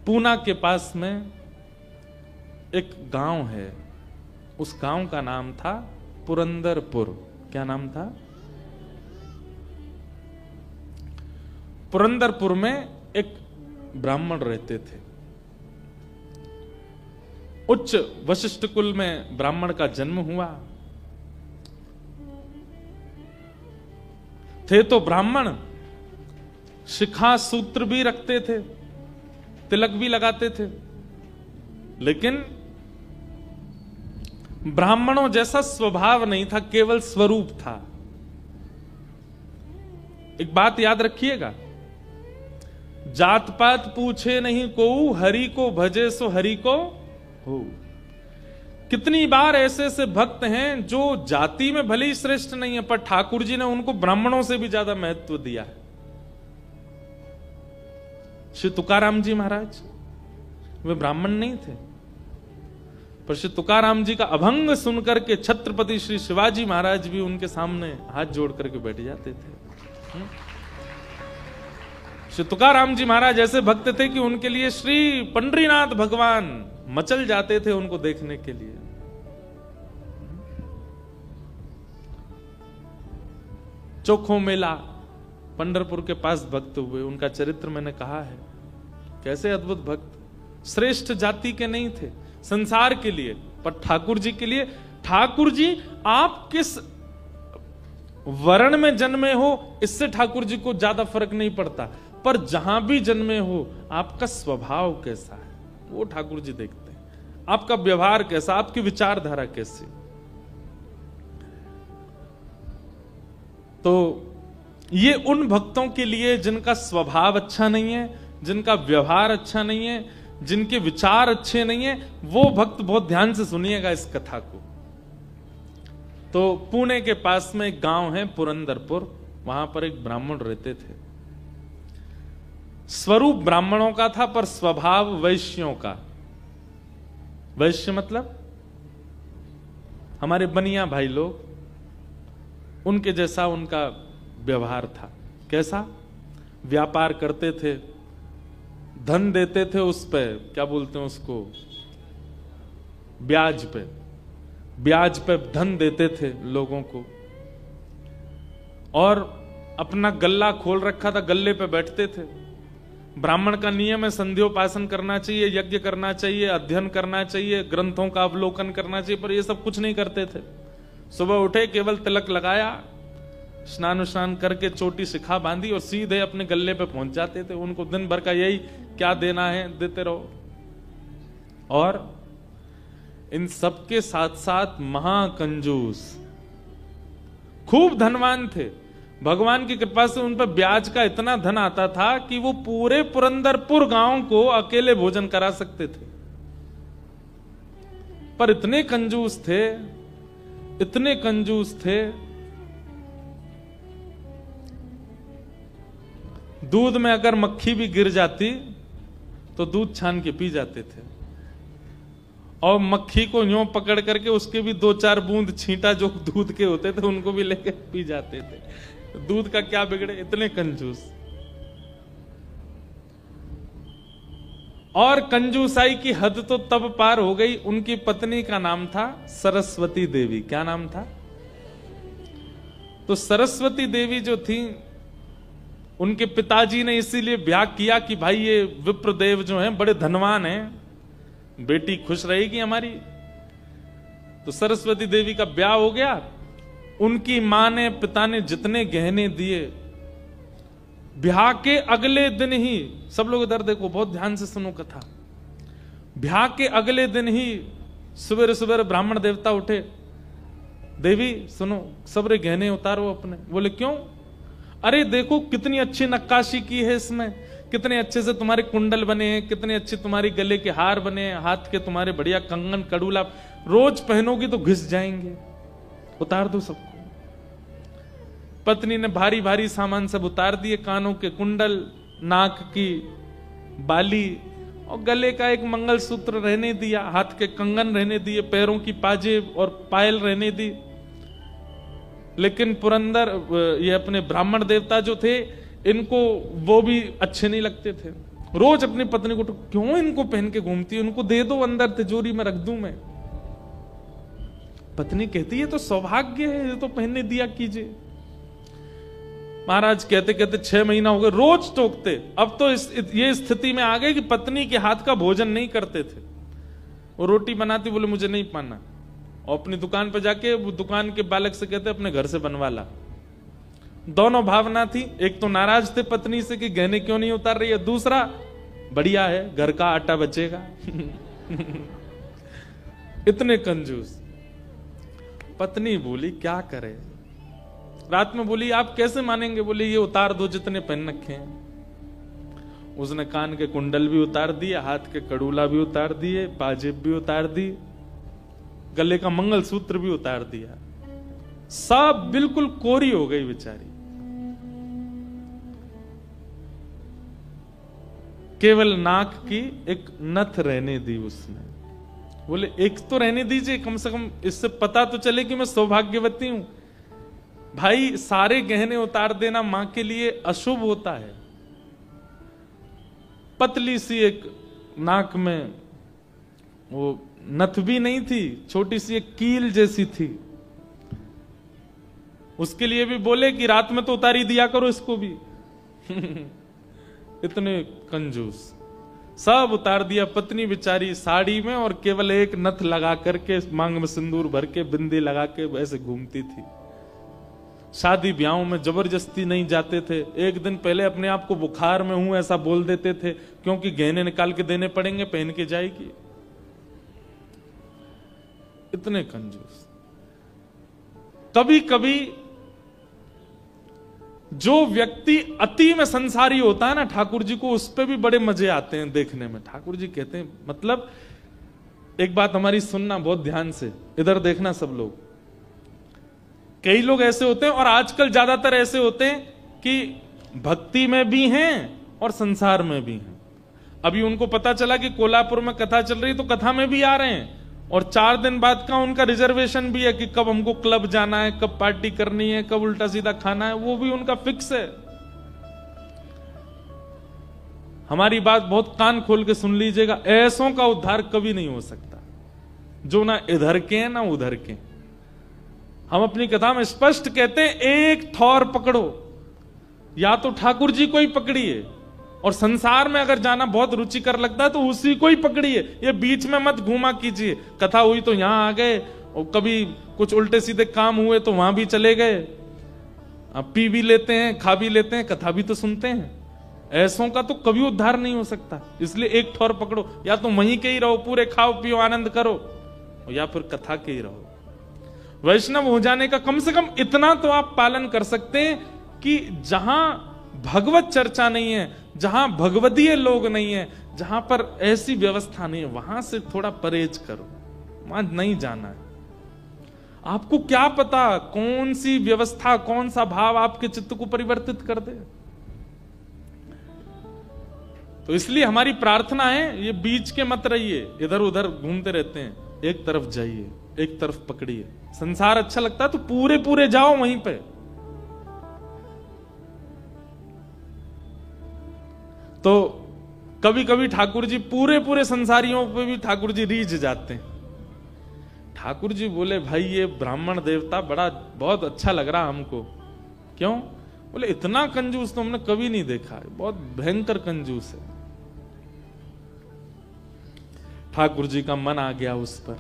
पूना के पास में एक गांव है, उस गांव का नाम था पुरंदरपुर। क्या नाम था? पुरंदरपुर में एक ब्राह्मण रहते थे। उच्च वशिष्ठ कुल में ब्राह्मण का जन्म हुआ। थे तो ब्राह्मण, शिखा सूत्र भी रखते थे, तिलक भी लगाते थे, लेकिन ब्राह्मणों जैसा स्वभाव नहीं था, केवल स्वरूप था। एक बात याद रखिएगा, जात पात पूछे नहीं कोऊ, हरि को भजे सो हरि को हो। कितनी बार ऐसे ऐसे भक्त हैं जो जाति में भले ही श्रेष्ठ नहीं है, पर ठाकुर जी ने उनको ब्राह्मणों से भी ज्यादा महत्व दिया है। श्री तुकाराम जी महाराज वे ब्राह्मण नहीं थे, पर श्री तुकाराम जी का अभंग सुनकर के छत्रपति श्री शिवाजी महाराज भी उनके सामने हाथ जोड़ करके बैठ जाते थे। श्री तुकाराम जी महाराज ऐसे भक्त थे कि उनके लिए श्री पंडरीनाथ भगवान मचल जाते थे उनको देखने के लिए। चोखो मेला पंढरपुर के पास भक्त हुए, उनका चरित्र मैंने कहा है। कैसे अद्भुत भक्त, श्रेष्ठ जाति के नहीं थे संसार के लिए, पर ठाकुर जी के लिए। ठाकुर जी आप किस वर्ण में जन्मे हो इससे ठाकुर जी को ज्यादा फर्क नहीं पड़ता, पर जहां भी जन्मे हो आपका स्वभाव कैसा है वो ठाकुर जी देखते हैं। आपका व्यवहार कैसा, आपकी विचारधारा कैसी। तो ये उन भक्तों के लिए जिनका स्वभाव अच्छा नहीं है, जिनका व्यवहार अच्छा नहीं है, जिनके विचार अच्छे नहीं है, वो भक्त बहुत ध्यान से सुनिएगा इस कथा को। तो पुणे के पास में एक गांव है पुरंदरपुर, वहां पर एक ब्राह्मण रहते थे। स्वरूप ब्राह्मणों का था पर स्वभाव वैश्यों का। वैश्य मतलब हमारे बनिया भाई लोग, उनके जैसा उनका व्यवहार था। कैसा? व्यापार करते थे, धन देते थे, उस पे क्या बोलते हैं उसको, ब्याज पे, ब्याज पे धन देते थे लोगों को, और अपना गल्ला खोल रखा था, गल्ले पे बैठते थे। ब्राह्मण का नियम है संध्योपासन करना चाहिए, यज्ञ करना चाहिए, अध्ययन करना चाहिए, ग्रंथों का अवलोकन करना चाहिए, पर ये सब कुछ नहीं करते थे। सुबह उठे, केवल तिलक लगाया, स्नान स्नान करके चोटी शिखा बांधी और सीधे अपने गल्ले पे पहुंच जाते थे। उनको दिन भर का यही क्या देना है देते रहो। और इन सबके साथ साथ महाकंजूस, खूब धनवान थे। भगवान की कृपा से उन पर ब्याज का इतना धन आता था कि वो पूरे पुरंदरपुर गांव को अकेले भोजन करा सकते थे। पर इतने कंजूस थे, इतने कंजूस थे, दूध में अगर मक्खी भी गिर जाती तो दूध छान के पी जाते थे, और मक्खी को यूं पकड़ करके उसके भी 2-4 बूंद छींटा जो दूध के होते थे उनको भी लेके पी जाते थे। दूध का क्या बिगड़े, इतने कंजूस। और कंजूसाई की हद तो तब पार हो गई, उनकी पत्नी का नाम था सरस्वती देवी। क्या नाम था? तो सरस्वती देवी जो थी, उनके पिताजी ने इसीलिए ब्याह किया कि भाई ये विप्रदेव जो हैं बड़े धनवान हैं, बेटी खुश रहेगी हमारी। तो सरस्वती देवी का ब्याह हो गया। उनकी मां ने, पिता ने जितने गहने दिए, ब्याह के अगले दिन ही, सब लोग इधर देखो, बहुत ध्यान से सुनो कथा। ब्याह के अगले दिन ही सुबह सुबह ब्राह्मण देवता उठे, देवी सुनो, सबरे गहने उतारो अपने। बोले क्यों? अरे देखो कितनी अच्छी नक्काशी की है इसमें, कितने अच्छे से तुम्हारे कुंडल बने हैं, कितने अच्छे तुम्हारे गले के हार बने हैं, हाथ के तुम्हारे बढ़िया कंगन कड़ूला, रोज पहनोगी तो घिस जाएंगे, उतार दो सबको। पत्नी ने भारी भारी सामान सब उतार दिए, कानों के कुंडल, नाक की बाली और गले का एक मंगलसूत्र रहने दिया, हाथ के कंगन रहने दिए, पैरों की पाजेब और पायल रहने दी। लेकिन पुरंदर ये अपने ब्राह्मण देवता जो थे, इनको वो भी अच्छे नहीं लगते थे। रोज अपनी पत्नी को क्यों इनको पहन के घूमती है, उनको दे दो, अंदर तिजोरी में रख दूं मैं। पत्नी कहती है तो सौभाग्य है, ये तो पहनने दिया कीजिए। महाराज कहते कहते 6 महीना हो गए, रोज टोकते। अब तो ये स्थिति में आ गए कि पत्नी के हाथ का भोजन नहीं करते थे। वो रोटी बनाती, बोले मुझे नहीं पाना, और अपनी दुकान पर जाके वो दुकान के बालक से कहते अपने घर से बनवा ला। दोनों भावना थी, एक तो नाराज थे पत्नी से कि गहने क्यों नहीं उतार रही है, दूसरा बढ़िया है घर का आटा बचेगा। इतने कंजूस। पत्नी बोली क्या करे, रात में बोली आप कैसे मानेंगे, बोले ये उतार दो जितने पहन रखे हैं। उसने कान के कुंडल भी उतार दिए, हाथ के कड़ूला भी उतार दिए, पाजेब भी उतार दी, गले का मंगलसूत्र भी उतार दिया। सब बिल्कुल कोरी हो गई बेचारी। केवल नाक की एक नथ रहने दी उसने। बोले एक तो रहने दीजिए, कम से कम इससे पता तो चले कि मैं सौभाग्यवती हूं। भाई सारे गहने उतार देना मां के लिए अशुभ होता है। पतली सी एक नाक में वो नथ भी नहीं थी, छोटी सी एक कील जैसी थी। उसके लिए भी बोले कि रात में तो उतारी दिया करो इसको भी। इतने कंजूस। सब उतार दिया। पत्नी बेचारी साड़ी में और केवल एक नथ लगा करके, मांग में सिंदूर भर के, बिंदी लगा के वैसे घूमती थी। शादी ब्याहों में जबरदस्ती नहीं जाते थे। एक दिन पहले अपने आप को बुखार में हूं ऐसा बोल देते थे, क्योंकि गहने निकाल के देने पड़ेंगे, पहन के जाएगी। इतने कंजूस। कभी कभी जो व्यक्ति अति में संसारी होता है ना, ठाकुर जी को उस पे भी बड़े मजे आते हैं देखने में। ठाकुर जी कहते हैं, मतलब एक बात हमारी सुनना बहुत ध्यान से, इधर देखना सब लोग। कई लोग ऐसे होते हैं, और आजकल ज्यादातर ऐसे होते हैं कि भक्ति में भी हैं और संसार में भी हैं। अभी उनको पता चला कि कोल्हापुर में कथा चल रही, तो कथा में भी आ रहे हैं, और 4 दिन बाद का उनका रिजर्वेशन भी है कि कब हमको क्लब जाना है, कब पार्टी करनी है, कब उल्टा सीधा खाना है, वो भी उनका फिक्स है। हमारी बात बहुत कान खोल के सुन लीजिएगा, ऐसों का उद्धार कभी नहीं हो सकता जो ना इधर के हैं ना उधर के। हम अपनी कथा में स्पष्ट कहते हैं, एक ठौर पकड़ो, या तो ठाकुर जी को ही पकड़िए, और संसार में अगर जाना बहुत रुचिकर लगता है तो उसी को ही पकड़िए। ये बीच में मत घूमा कीजिए। कथा हुई तो यहां आ गए, और कभी कुछ उल्टे सीधे काम हुए तो वहां भी चले गए। अब पी भी लेते हैं, खा भी लेते हैं, कथा भी तो सुनते हैं। ऐसों का तो कभी उद्धार नहीं हो सकता। इसलिए एक ठौर पकड़ो, या तो वहीं के ही रहो, पूरे खाओ पियो आनंद करो, या फिर कथा के ही रहो। वैष्णव हो जाने का कम से कम इतना तो आप पालन कर सकते हैं कि जहां भगवत चर्चा नहीं है, जहां भगवदीय लोग नहीं है, जहां पर ऐसी व्यवस्था नहीं है, वहां से थोड़ा परहेज करो, वहां नहीं जाना है। आपको क्या पता कौन सी व्यवस्था, कौन सा भाव आपके चित्त को परिवर्तित कर दे। तो इसलिए हमारी प्रार्थना है, ये बीच के मत रहिए, इधर उधर घूमते रहते हैं। एक तरफ जाइए, एक तरफ पकड़िए। संसार अच्छा लगता है तो पूरे पूरे जाओ वहीं पे। तो कभी कभी ठाकुर जी पूरे पूरे संसारियों पे भी ठाकुर जी रीझ जाते हैं। ठाकुर जी बोले, भाई ये ब्राह्मण देवता बड़ा बहुत अच्छा लग रहा हमको। क्यों? बोले इतना कंजूस तो हमने कभी नहीं देखा है, बहुत भयंकर कंजूस है। ठाकुर जी का मन आ गया उस पर।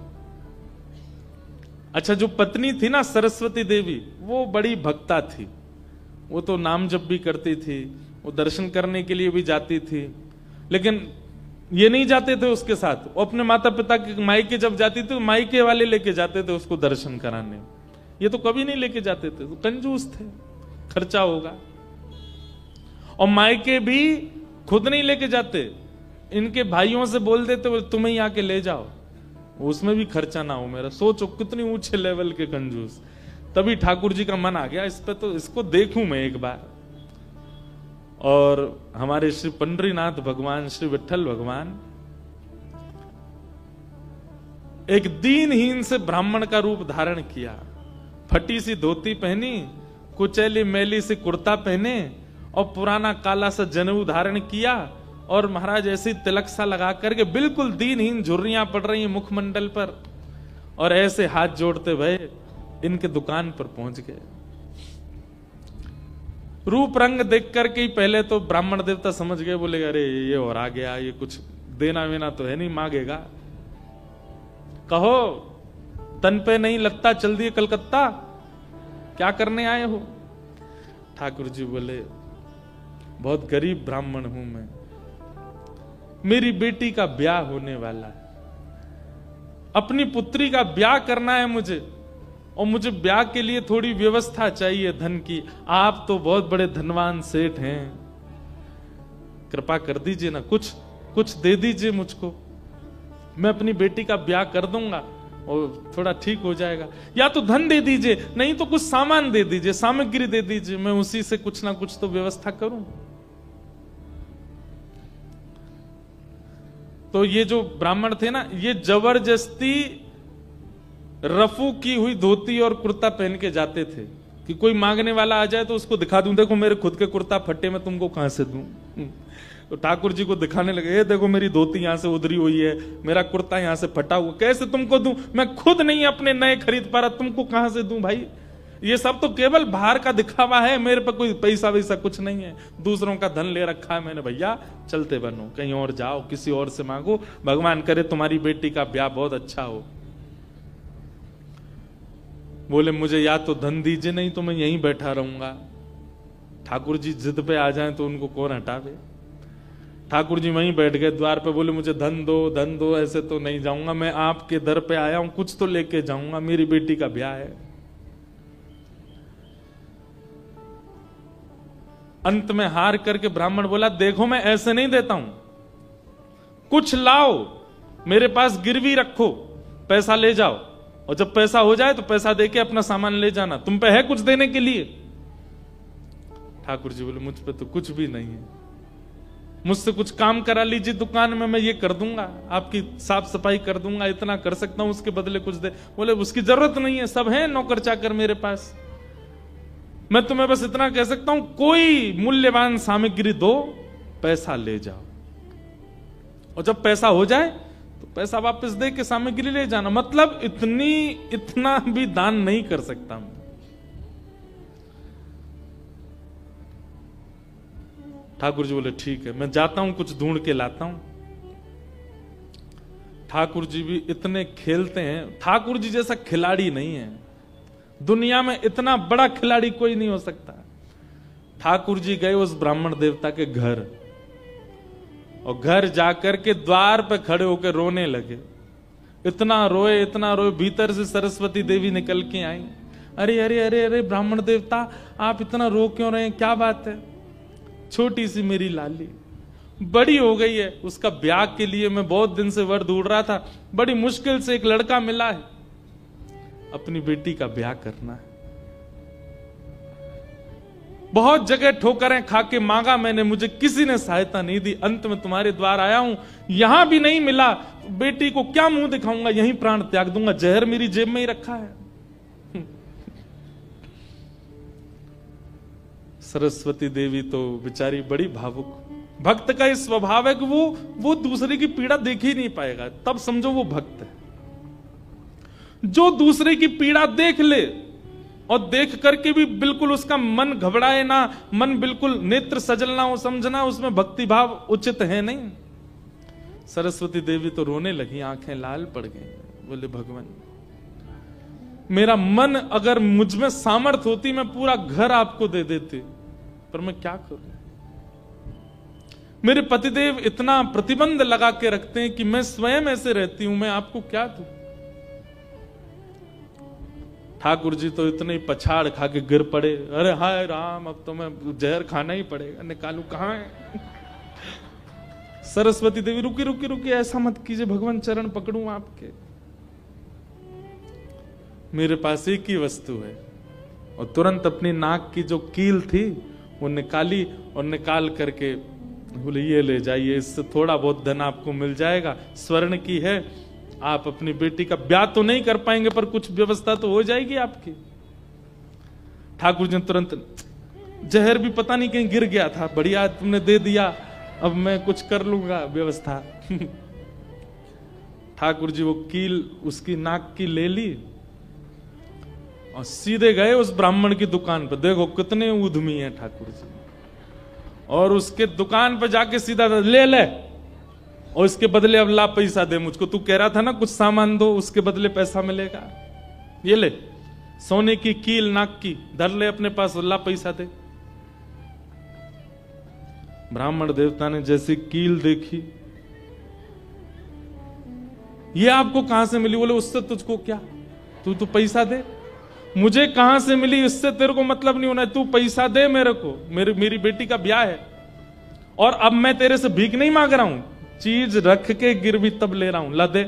अच्छा, जो पत्नी थी ना सरस्वती देवी, वो बड़ी भक्ता थी। वो तो नाम जप भी करती थी, वो दर्शन करने के लिए भी जाती थी, लेकिन ये नहीं जाते थे उसके साथ। वो अपने माता पिता के मायके जब जाती थी, मायके वाले लेके जाते थे उसको दर्शन कराने। ये तो कभी नहीं लेके जाते थे, तो कंजूस थे, खर्चा होगा। और मायके भी खुद नहीं लेके जाते, इनके भाइयों से बोल देते, बोले तुम्हें ही आके ले जाओ, उसमें भी खर्चा ना हो मेरा। सोचो कितनी ऊंचे लेवल के कंजूस। तभी ठाकुर जी का मन आ गया इस पे, तो इसको देखूं मैं एक बार। और हमारे श्री पंडरीनाथ भगवान, श्री विठल भगवान एक दीनहीन से ब्राह्मण का रूप धारण किया। फटी सी धोती पहनी, कुचैली मैली सी कुर्ता पहने, और पुराना काला सा जनेऊ धारण किया, और महाराज ऐसे तिलक सा लगा करके बिल्कुल दीनहीन झुर्रियां पड़ रही हैं मुखमंडल पर, और ऐसे हाथ जोड़ते भय इनके दुकान पर पहुंच गए। रूप रंग देख करके ही पहले तो ब्राह्मण देवता समझ गए, बोले अरे ये और आ गया, ये कुछ देना वेना तो है नहीं, मांगेगा। कहो तन पे नहीं लगता, चल दिए कलकत्ता, क्या करने आए हो? ठाकुर जी बोले बहुत गरीब ब्राह्मण हूं मैं, मेरी बेटी का ब्याह होने वाला है, अपनी पुत्री का ब्याह करना है मुझे, और मुझे ब्याह के लिए थोड़ी व्यवस्था चाहिए धन की। आप तो बहुत बड़े धनवान सेठ हैं, कृपा कर दीजिए ना, कुछ दे दीजिए मुझको, मैं अपनी बेटी का ब्याह कर दूंगा और थोड़ा ठीक हो जाएगा। या तो धन दे दीजिए, नहीं तो कुछ सामान दे दीजिए, सामग्री दे दीजिए, मैं उसी से कुछ ना कुछ तो व्यवस्था करूं। तो ये जो ब्राह्मण थे ना, ये जबरदस्ती रफू की हुई धोती और कुर्ता पहन के जाते थे कि कोई मांगने वाला आ जाए तो उसको दिखा दूं, देखो मेरे खुद के कुर्ता फटे, मैं तुमको कहां से दूं। तो ठाकुर जी को दिखाने लगे, ये देखो मेरी धोती यहां से उधरी हुई है, मेरा कुर्ता यहां से फटा हुआ, कैसे तुमको दूं, मैं खुद नहीं अपने नए खरीद पा रहा, तुमको कहां से दूं भाई। ये सब तो केवल बाहर का दिखावा है, मेरे पर कोई पैसा वैसा कुछ नहीं है, दूसरों का धन ले रखा है मैंने। भैया चलते बनो, कहीं और जाओ, किसी और से मांगो, भगवान करे तुम्हारी बेटी का ब्याह बहुत अच्छा हो। बोले मुझे या तो धन दीजिए, नहीं तो मैं यहीं बैठा रहूंगा। ठाकुर जी जिद पे आ जाएं तो उनको कौन हटावे। ठाकुर जी वहीं बैठ गए द्वार पे, बोले मुझे धन दो, ऐसे तो नहीं जाऊंगा, मैं आपके दर पे आया हूं, कुछ तो लेके जाऊंगा, मेरी बेटी का ब्याह है। अंत में हार करके ब्राह्मण बोला, देखो मैं ऐसे नहीं देता हूं, कुछ लाओ, मेरे पास गिरवी रखो, पैसा ले जाओ, और जब पैसा हो जाए तो पैसा देके अपना सामान ले जाना, तुम पे है कुछ देने के लिए। ठाकुर जी बोले मुझ पे तो कुछ भी नहीं है, मुझसे कुछ काम करा लीजिए दुकान में, मैं ये कर दूंगा, आपकी साफ सफाई कर दूंगा, इतना कर सकता हूं, उसके बदले कुछ दे। बोले उसकी जरूरत नहीं है, सब है नौकर चाकर मेरे पास, मैं तुम्हें बस इतना कह सकता हूं, कोई मूल्यवान सामग्री दो, पैसा ले जाओ, और जब पैसा हो जाए तो पैसा वापस दे के सामग्री ले जाना। मतलब इतना भी दान नहीं कर सकता मैं। ठाकुर जी बोले ठीक है, मैं जाता हूं, कुछ ढूंढ के लाता हूं। ठाकुर जी भी इतने खेलते हैं, ठाकुर जी जैसा खिलाड़ी नहीं है दुनिया में, इतना बड़ा खिलाड़ी कोई नहीं हो सकता। ठाकुर जी गए उस ब्राह्मण देवता के घर, और घर जाकर के द्वार पे खड़े होकर रोने लगे। इतना रोए, भीतर से सरस्वती देवी निकल के आई। अरे अरे अरे अरे ब्राह्मण देवता, आप इतना रो क्यों रहे हैं, क्या बात है? छोटी सी मेरी लाली बड़ी हो गई है, उसका ब्याह के लिए मैं बहुत दिन से वर ढूंढ रहा था, बड़ी मुश्किल से एक लड़का मिला है, अपनी बेटी का ब्याह करना है। बहुत जगह ठोकरें खा के मांगा मैंने, मुझे किसी ने सहायता नहीं दी, अंत में तुम्हारे द्वार आया हूं, यहां भी नहीं मिला, बेटी को क्या मुंह दिखाऊंगा, यहीं प्राण त्याग दूंगा, जहर मेरी जेब में ही रखा है। सरस्वती देवी तो बेचारी बड़ी भावुक, भक्त का इस स्वभाव है कि वो दूसरे की पीड़ा देख ही नहीं पाएगा, तब समझो वो भक्त है। जो दूसरे की पीड़ा देख ले और देख करके भी बिल्कुल उसका मन घबराए ना, मन बिल्कुल नेत्र सजल ना हो, समझना उसमें भक्ति भाव उचित है नहीं। सरस्वती देवी तो रोने लगी, आंखें लाल पड़ गई, बोले भगवान मेरा मन अगर मुझ में सामर्थ होती मैं पूरा घर आपको दे देती, पर मैं क्या करूं? मेरे पतिदेव इतना प्रतिबंध लगा के रखते हैं कि मैं स्वयं ऐसे रहती हूं, मैं आपको क्या दूं? ठाकुर जी तो इतने पछाड़ खा के गिर पड़े, अरे हाय राम, अब तो मैं जहर खाना ही पड़ेगा, निकालू कहां है? सरस्वती देवी रुकी रुकी रुकी, ऐसा मत कीजिए भगवान, चरण पकड़ूं आपके, मेरे पास एक ही वस्तु है। और तुरंत अपनी नाक की जो कील थी वो निकाली, और निकाल करके बोले ये ले जाइए, इससे थोड़ा बहुत धन आपको मिल जाएगा, स्वर्ण की है, आप अपनी बेटी का ब्याह तो नहीं कर पाएंगे पर कुछ व्यवस्था तो हो जाएगी आपकी। ठाकुर जी तुरंत, जहर भी पता नहीं कहीं गिर गया था, बढ़िया तुमने दे दिया, अब मैं कुछ कर लूंगा व्यवस्था। ठाकुर जी वो कील उसकी नाक की ले ली और सीधे गए उस ब्राह्मण की दुकान पर। देखो कितने उद्यमी हैं ठाकुर जी। और उसके दुकान पर जाके सीधा ले ले, और इसके बदले अब ला पैसा दे मुझको। तू कह रहा था ना कुछ सामान दो, उसके बदले पैसा मिलेगा। ये ले सोने की कील नाक की, धर ले अपने पास, ला पैसा दे। ब्राह्मण देवता ने जैसी कील देखी, ये आपको कहां से मिली? बोले उससे तुझको क्या, तू पैसा दे। मुझे कहां से मिली इससे तेरे को मतलब नहीं होना, तू पैसा दे मेरे को, मेरी बेटी का ब्याह है और अब मैं तेरे से भीख नहीं मांग रहा हूं, चीज रख के गिरवी तब ले रहा हूं, ला दे।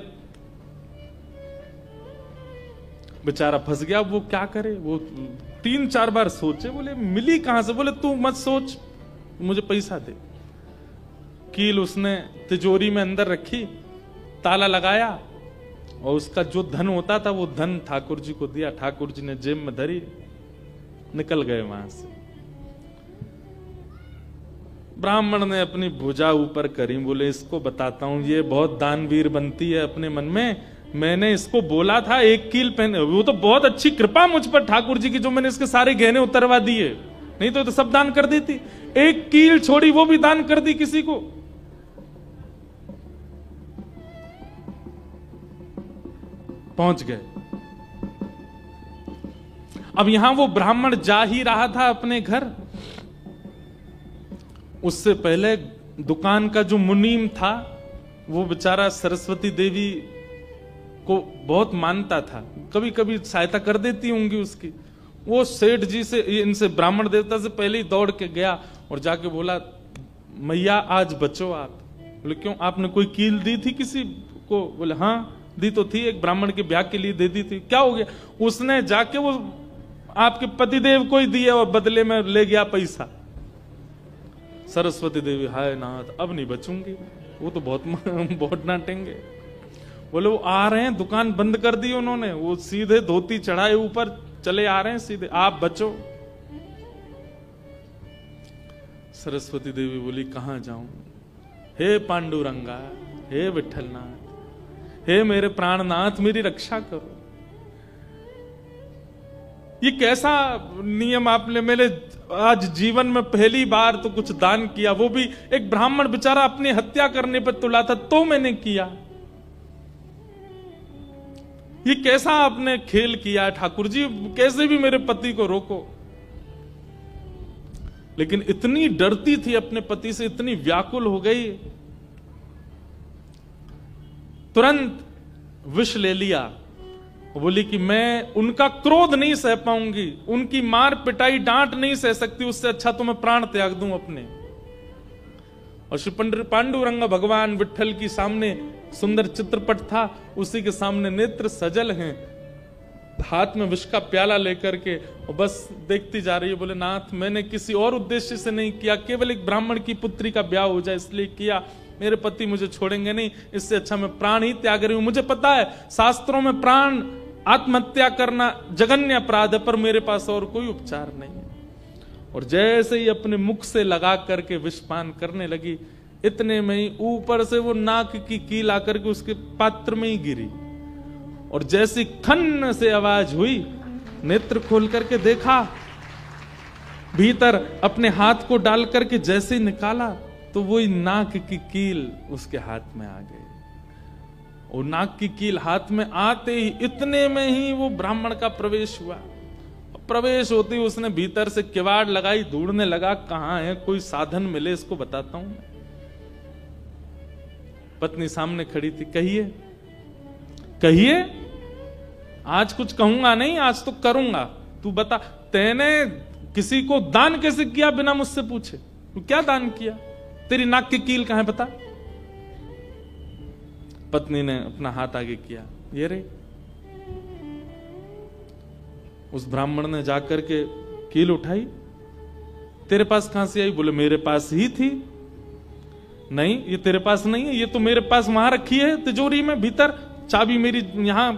बेचारा फंस गया। वो क्या करे, वो 3-4 बार सोचे, बोले मिली कहां से? बोले तू मत सोच, मुझे पैसा दे। कील उसने तिजोरी में अंदर रखी, ताला लगाया और उसका जो धन होता था वो धन ठाकुर जी को दिया। ठाकुर जी ने जेब में धरी, निकल गए वहां से। ब्राह्मण ने अपनी भुजा ऊपर करी, बोले इसको बताता हूं, ये बहुत दानवीर बनती है अपने मन में। मैंने इसको बोला था एक कील पहने, वो तो बहुत अच्छी कृपा मुझ पर ठाकुर जी की, जो मैंने इसके सारे गहने उतरवा दिए, नहीं तो सब दान कर देती। एक कील छोड़ी, वो भी दान कर दी किसी को। पहुंच गए। अब यहां वो ब्राह्मण जा ही रहा था अपने घर, उससे पहले दुकान का जो मुनीम था वो बेचारा सरस्वती देवी को बहुत मानता था, कभी कभी सहायता कर देती होंगी उसकी। वो सेठ जी से, इनसे ब्राह्मण देवता से पहले ही दौड़ के गया और जाके बोला, मैया आज बचो आप। बोले क्यों, आपने कोई कील दी थी किसी को? बोले हाँ दी तो थी, एक ब्राह्मण के ब्याह के लिए दे दी थी। क्या हो गया? उसने जाके वो आपके पतिदेव को ही दिया और बदले में ले गया पैसा। सरस्वती देवी, हाय नाथ अब नहीं बचूंगी, वो तो बहुत डांटेंगे। बोले वो आ रहे हैं, दुकान बंद कर दी उन्होंने, वो सीधे धोती चढ़ाए ऊपर चले आ रहे हैं सीधे, आप बचो। सरस्वती देवी बोली कहां जाऊं? हे पांडुरंगा, हे विठलनाथ, हे मेरे प्राणनाथ, मेरी रक्षा करो। ये कैसा नियम आपने, मेरे आज जीवन में पहली बार तो कुछ दान किया, वो भी एक ब्राह्मण बेचारा अपनी हत्या करने पर तुला था तो मैंने किया। ये कैसा आपने खेल किया ठाकुर जी, कैसे भी मेरे पति को रोको। लेकिन इतनी डरती थी अपने पति से, इतनी व्याकुल हो गई, तुरंत विष ले लिया। बोली कि मैं उनका क्रोध नहीं सह पाऊंगी, उनकी मार पिटाई डांट नहीं सह सकती, उससे अच्छा तो मैं प्राण त्याग दूं अपने। और श्री पांडुरंग भगवान विठल की सामने सुंदर चित्रपट था, उसी के सामने नेत्र सजल हैं, हाथ में विष का प्याला लेकर के और बस देखती जा रही है। बोले नाथ मैंने किसी और उद्देश्य से नहीं किया, केवल एक ब्राह्मण की पुत्री का ब्याह हो जाए इसलिए किया, मेरे पति मुझे छोड़ेंगे नहीं, इससे अच्छा मैं प्राण ही त्याग रही हूं। मुझे पता है शास्त्रों में प्राण आत्महत्या करना जघन्य अपराध है, पर मेरे पास और कोई उपचार नहीं है। और जैसे ही अपने मुख से लगा करके विषपान करने लगी, इतने में ही ऊपर से वो नाक की कील आकर के उसके पात्र में ही गिरी। और जैसी खन्न से आवाज हुई, नेत्र खोल करके देखा, भीतर अपने हाथ को डाल करके जैसे ही निकाला तो वही नाक की कील उसके हाथ में आ गई। और नाक की कील हाथ में आते ही इतने में ही वो ब्राह्मण का प्रवेश हुआ। प्रवेश होते ही उसने भीतर से किवाड़ लगाई, ढूंढने लगा कहां है, कोई साधन मिले इसको बताता हूं। पत्नी सामने खड़ी थी, कहिए कहिए, आज कुछ कहूंगा नहीं, आज तो करूंगा, तू बता तैने किसी को दान कैसे किया बिना मुझसे पूछे? तू क्या दान किया? तेरी नाक की कील कहां है बता? पत्नी ने अपना हाथ आगे किया, ये रे। उस ब्राह्मण ने जाकर के कील उठाई, तेरे पास कहां से आई? बोले मेरे पास ही थी। नहीं ये तेरे पास नहीं है, ये तो मेरे पास वहां रखी है तिजोरी में भीतर, चाबी मेरी यहां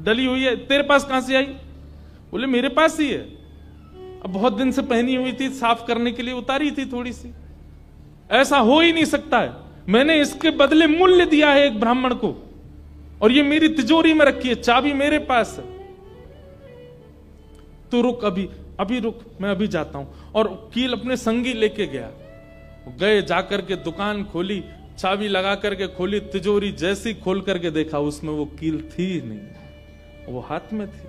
डली हुई है, तेरे पास कहां से आई? बोले मेरे पास ही है, अब बहुत दिन से पहनी हुई थी, साफ करने के लिए उतारी थी थोड़ी सी। ऐसा हो ही नहीं सकता है। मैंने इसके बदले मूल्य दिया है एक ब्राह्मण को, और ये मेरी तिजोरी में रखी है, चाबी मेरे पास है। तो रुक, अभी रुक, मैं अभी जाता हूं। और कील अपने संगी लेके गया। गए, जाकर के दुकान खोली, चाबी लगा करके खोली, तिजोरी जैसी खोल करके देखा, उसमें वो कील थी नहीं, वो हाथ में थी।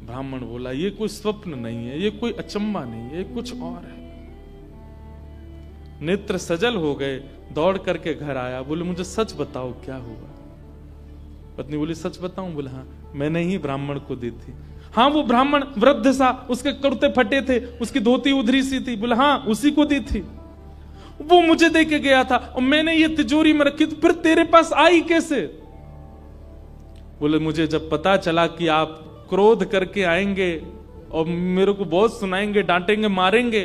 ब्राह्मण बोला, ये कोई स्वप्न नहीं है, ये कोई अचंबा नहीं है, ये कुछ और है। नेत्र सजल हो गए, दौड़ करके घर आया। बोले, मुझे सच बताओ क्या हुआ। पत्नी बोली, सच बताऊं? बोले, हाँ, मैंने ही ब्राह्मण को दी थी। हाँ, वो ब्राह्मण वृद्ध सा, उसके कुर्ते फटे थे, उसकी धोती उधरी सी थी। बोले, हाँ, उसी को दी थी, वो मुझे दे के गया था, और मैंने ये तिजोरी में रखी, तो फिर तेरे पास आई कैसे? बोले, मुझे जब पता चला कि आप क्रोध करके आएंगे और मेरे को बहुत सुनाएंगे, डांटेंगे, मारेंगे,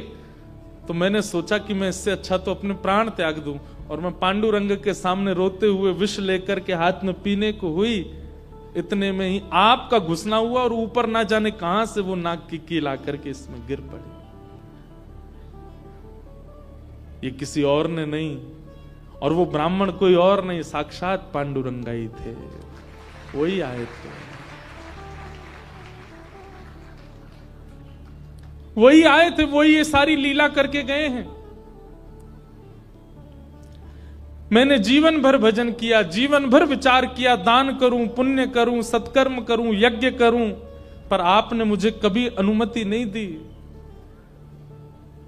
तो मैंने सोचा कि मैं इससे अच्छा तो अपने प्राण त्याग दूं। और मैं पांडुरंग के सामने रोते हुए विष लेकर के हाथ में पीने को हुई, इतने में ही आपका घुसना हुआ, और ऊपर ना जाने कहां से वो नाक की कील आकर के इसमें गिर पड़ी। ये किसी और ने नहीं, और वो ब्राह्मण कोई और नहीं, साक्षात पांडुरंगा ही थे, वही आए थे, वही आए थे, वही ये सारी लीला करके गए हैं। मैंने जीवन भर भजन किया, जीवन भर विचार किया, दान करूं, पुण्य करूं, सत्कर्म करूं, यज्ञ करूं, पर आपने मुझे कभी अनुमति नहीं दी।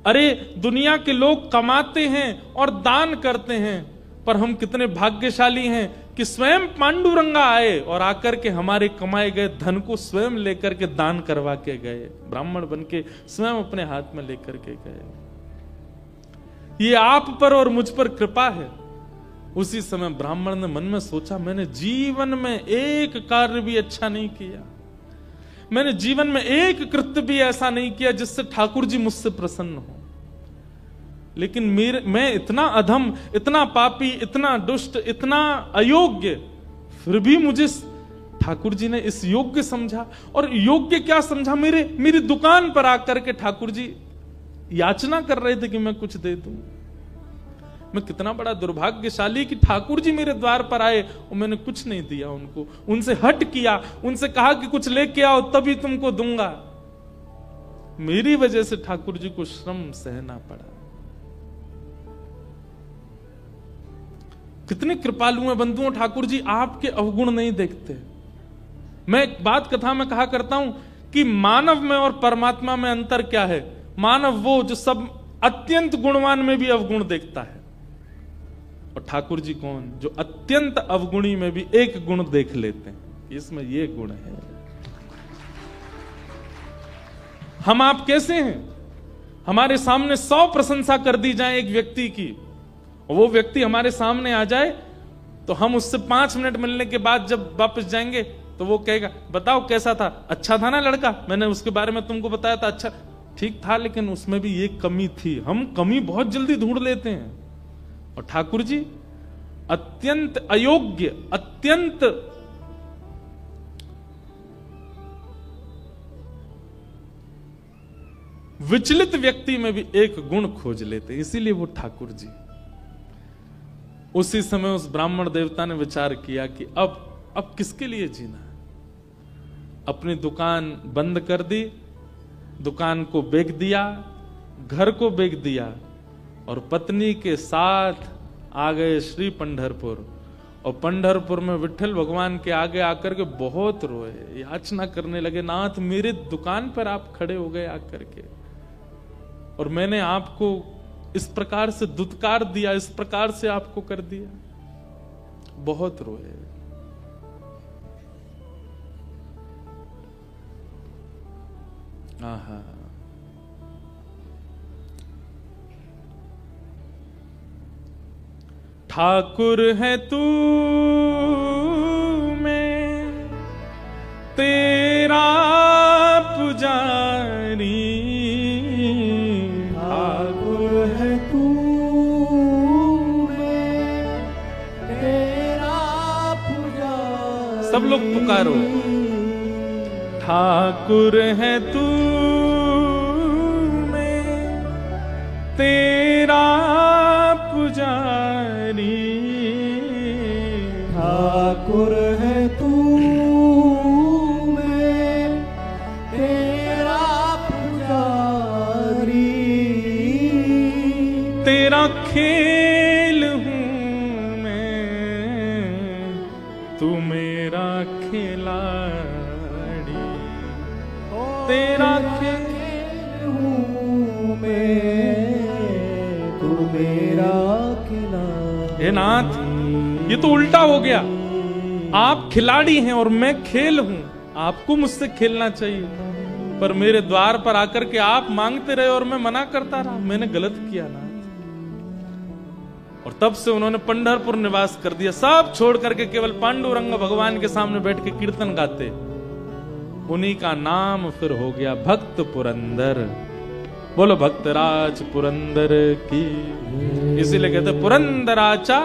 अरे, दुनिया के लोग कमाते हैं और दान करते हैं, पर हम कितने भाग्यशाली हैं कि स्वयं पांडुरंगा आए और आकर के हमारे कमाए गए धन को स्वयं लेकर के दान करवा के गए, ब्राह्मण बन के स्वयं अपने हाथ में लेकर के गए। ये आप पर और मुझ पर कृपा है। उसी समय ब्राह्मण ने मन में सोचा, मैंने जीवन में एक कार्य भी अच्छा नहीं किया, मैंने जीवन में एक कृत्य भी ऐसा नहीं किया जिससे ठाकुर जी मुझसे प्रसन्न हो, लेकिन मैं इतना अधम, इतना पापी, इतना दुष्ट, इतना अयोग्य, फिर भी मुझे ठाकुर जी ने इस योग्य समझा। और योग्य क्या समझा? मेरी दुकान पर आकर के ठाकुर जी याचना कर रहे थे कि मैं कुछ दे दूं। मैं कितना बड़ा दुर्भाग्यशाली कि ठाकुर जी मेरे द्वार पर आए और मैंने कुछ नहीं दिया उनको, उनसे हट किया, उनसे कहा कि कुछ लेके आओ तभी तुमको दूंगा। मेरी वजह से ठाकुर जी को श्रम सहना पड़ा। कितने कृपालु हैं बंधुओं ठाकुर जी, आपके अवगुण नहीं देखते। मैं एक बात कथा में कहा करता हूं कि मानव में और परमात्मा में अंतर क्या है। मानव वो जो सब अत्यंत गुणवान में भी अवगुण देखता है, और ठाकुर जी कौन? जो अत्यंत अवगुणी में भी एक गुण देख लेते हैं, इसमें ये गुण है। हम आप कैसे हैं? हमारे सामने 100 प्रशंसा कर दी जाए एक व्यक्ति की, वो व्यक्ति हमारे सामने आ जाए तो हम उससे 5 मिनट मिलने के बाद जब वापस जाएंगे तो वो कहेगा, बताओ कैसा था? अच्छा था ना लड़का, मैंने उसके बारे में तुमको बताया था, अच्छा ठीक था, लेकिन उसमें भी ये कमी थी। हम कमी बहुत जल्दी ढूंढ लेते हैं। और ठाकुर जी अत्यंत अयोग्य, अत्यंत विचलित व्यक्ति में भी एक गुण खोज लेते हैं, इसीलिए वो ठाकुर जी। उसी समय उस ब्राह्मण देवता ने विचार किया कि अब किसके लिए जीना है। अपनी दुकान बंद कर दी, दुकान को बेच दिया, घर को बेच दिया, और पत्नी के साथ आ गए श्री पंढरपुर। और पंढरपुर में विठल भगवान के आगे आकर के बहुत रोए, याचना करने लगे, नाथ मेरे दुकान पर आप खड़े हो गए आकर के, और मैंने आपको इस प्रकार से दुत्कार दिया, इस प्रकार से आपको कर दिया। बहुत रोए। आहा, ठाकुर है तू मैं तेरा पुजारी, ठाकुर है तू मैं तेरा पुजारी। सब लोग पुकारो, ठाकुर है तू मैं तेरा पुजारी, ठाकुर है तू मैं तेरा पुजारी, तेरा खेल हूँ मैं, तू मेरा खिलाड़ी, तेरा खेल हूँ मैं, तू मेरा खिलाड़ी। हे नाथ, ये तो उल्टा हो गया। आप खिलाड़ी हैं और मैं खेल हूं। आपको मुझसे खेलना चाहिए, पर मेरे द्वार पर आकर के आप मांगते रहे और मैं मना करता रहा। मैंने गलत किया ना। और तब से उन्होंने पंढरपुर निवास कर दिया। सब छोड़ करके केवल पांडुरंग भगवान के सामने बैठ के कीर्तन गाते। उन्हीं का नाम फिर हो गया भक्त पुरंदर। बोलो भक्तराज पुरंदर की। इसीलिए कहते पुरंदराचा